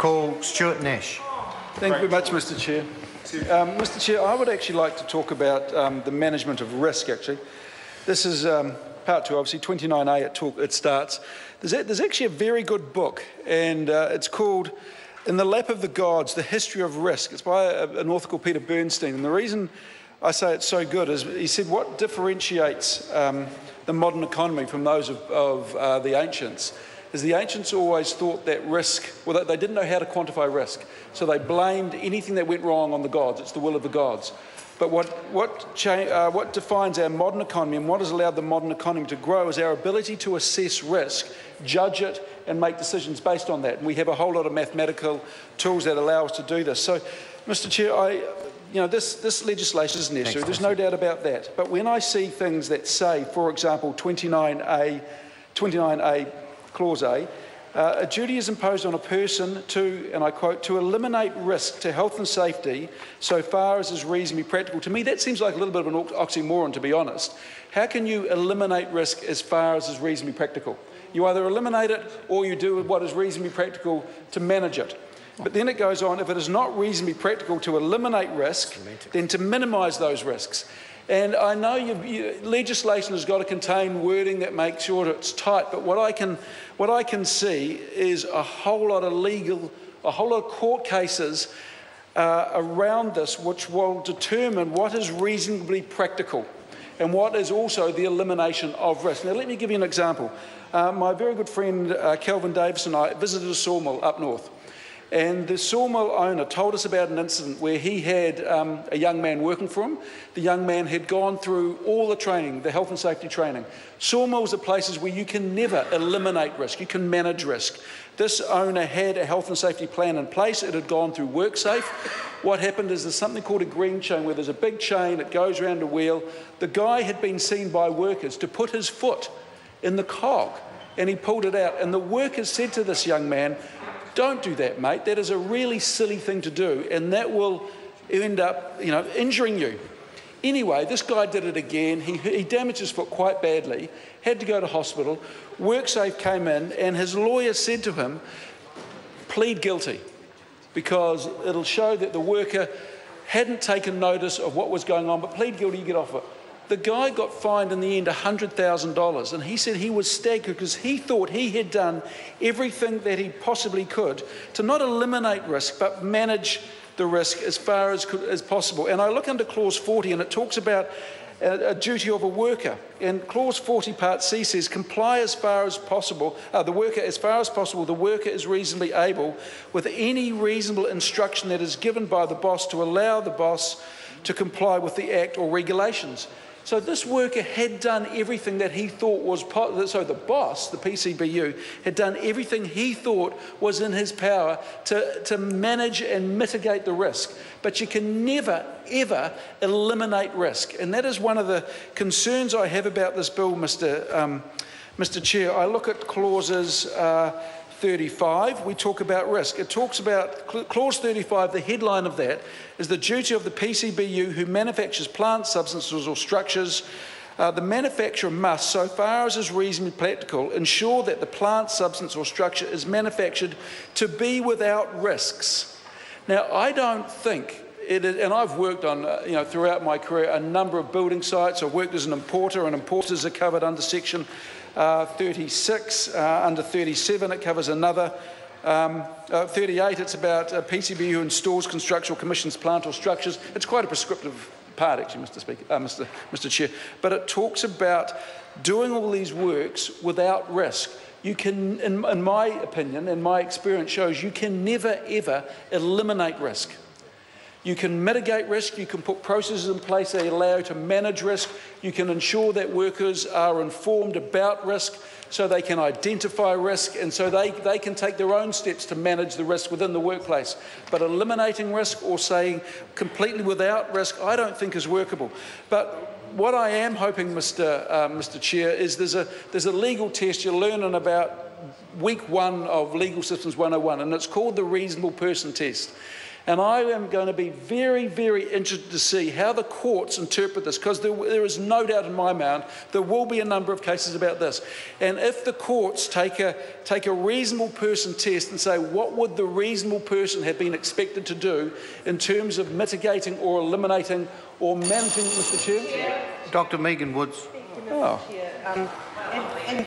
call Stuart Nash. Thank you very much, Mr Chair. Mr Chair, I would actually like to talk about the management of risk, actually. This is part 2, obviously, 29A it starts. There's actually a very good book, and it's called In the Lap of the Gods, The History of Risk. It's by an author called Peter Bernstein, and the reason I say it's so good is he said what differentiates the modern economy from those of the ancients is the ancients always thought that risk, well, they didn't know how to quantify risk, so they blamed anything that went wrong on the gods. It's the will of the gods. But what defines our modern economy and what has allowed the modern economy to grow is our ability to assess risk, judge it, and make decisions based on that. And we have a whole lot of mathematical tools that allow us to do this. So, Mr Chair, this legislation is necessary. There's no doubt about that. But when I see things that say, for example, 29A Clause A, a duty is imposed on a person to, and I quote, to eliminate risk to health and safety so far as is reasonably practical. To me, that seems like a little bit of an oxymoron, to be honest. How can you eliminate risk as far as is reasonably practical? You either eliminate it or you do what is reasonably practical to manage it. But then it goes on, if it is not reasonably practical to eliminate risk, then to minimise those risks. And I know legislation has got to contain wording that makes sure it's tight, but what I can see is a whole lot of court cases around this which will determine what is reasonably practical and what is also the elimination of risk. Now let me give you an example. My very good friend Kelvin Davis and I visited a sawmill up north. And the sawmill owner told us about an incident where he had a young man working for him. The young man had gone through all the training, the health and safety training. Sawmills are places where you can never eliminate risk, you can manage risk. This owner had a health and safety plan in place. It had gone through WorkSafe. What happened is there's something called a green chain where there's a big chain, it goes around a wheel. The guy had been seen by workers to put his foot in the cog and he pulled it out. And the workers said to this young man, "Don't do that, mate. That is a really silly thing to do, and that will end up, injuring you." Anyway, this guy did it again. He damaged his foot quite badly, had to go to hospital. WorkSafe came in, and his lawyer said to him, "Plead guilty, because it'll show that the worker hadn't taken notice of what was going on, but plead guilty, you get off it." The guy got fined in the end $100,000, and he said he was staggered because he thought he had done everything that he possibly could to not eliminate risk but manage the risk as far as possible. And I look under Clause 40 and it talks about a duty of a worker. And Clause 40 Part C says, comply as far as possible, the worker is reasonably able with any reasonable instruction that is given by the boss to allow the boss to comply with the Act or regulations. So this worker had done everything that he thought was, so the boss, the PCBU, had done everything he thought was in his power to manage and mitigate the risk. But you can never, ever eliminate risk. And that is one of the concerns I have about this bill, Mr. Chair. I look at clauses 35, we talk about risk. It talks about, Clause 35, the headline of that is the duty of the PCBU who manufactures plant substances or structures. The manufacturer must, so far as is reasonably practical, ensure that the plant substance or structure is manufactured to be without risks. Now, I don't think it is, and I've worked on, throughout my career, a number of building sites. I've worked as an importer, and importers are covered under Section 36, under 37 it covers another, 38 it's about PCB who installs, constructs or commissions plant or structures. It's quite a prescriptive part actually, Mr. Chair, but it talks about doing all these works without risk. You can, in my opinion, and my experience shows, you can never ever eliminate risk. You can mitigate risk, you can put processes in place that allow you to manage risk, you can ensure that workers are informed about risk so they can identify risk and so they can take their own steps to manage the risk within the workplace. But eliminating risk or saying completely without risk, I don't think is workable. But what I am hoping, Mr. Chair, is there's a legal test you'll learn in about week 1 of Legal Systems 101, and it's called the Reasonable Person Test. And I am going to be very, very interested to see how the courts interpret this, because there is no doubt in my mind there will be a number of cases about this. And if the courts take a reasonable person test and say, what would the reasonable person have been expected to do in terms of mitigating or eliminating or managing, Mr. Chair? Dr. Megan Woods. Oh.